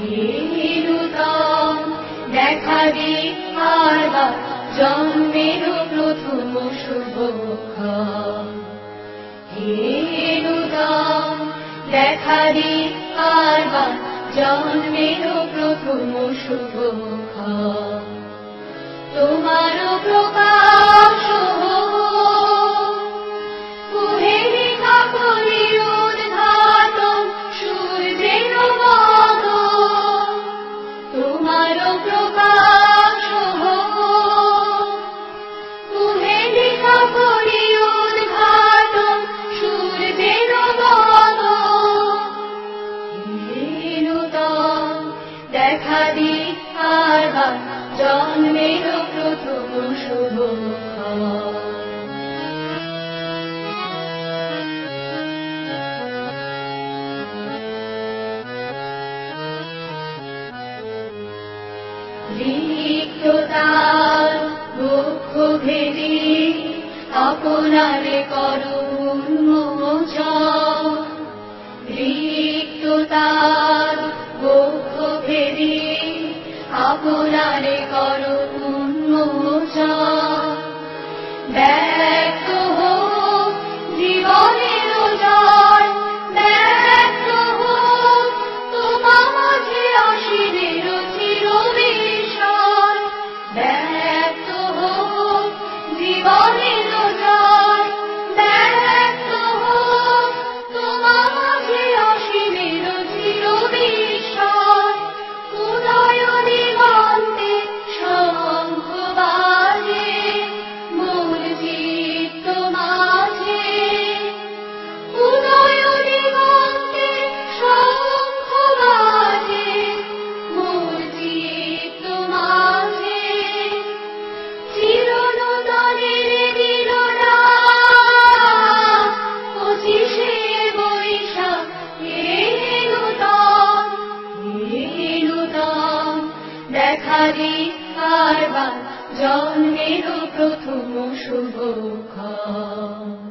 নূতন দেখা দি আরবার জন্মের প্রথম শুভক্ষণ। নূতন দেখা দি আরবার জন্মের প্রথম শুভক্ষণ। তোমার প্রকাশ দেখা দি আরবার জন্মের প্রথম শুভক্ষণ। রিক্ততার দুঃখ ভেদি আপনারে করুণ মোচন। রিক্ততার দুঃখ ভেদি আপনারে করুণ মোচন। ব্যক্ত হোক জীবনের জয়, ব্যক্ত হোক তোমা মাঝে অসীমের চিরবিস্ময়। ব্যক্ত হোক জীবনের জয়, ব্যক্ত হোক তোমা মাঝে অসীমের চিরবিস্ময়। উদয় দিগন্তে শঙ্খ বাজে মূল চিত্ত মাঝে। উদয় দিগন্তে শঙ্খ বাজে মূল চিত্ত মাঝে। চিরনূতনের দিলনা 25শে বৈশাখ। নূতন দেখা দি আরবার জন্মের প্রথম শুভক্ষণ।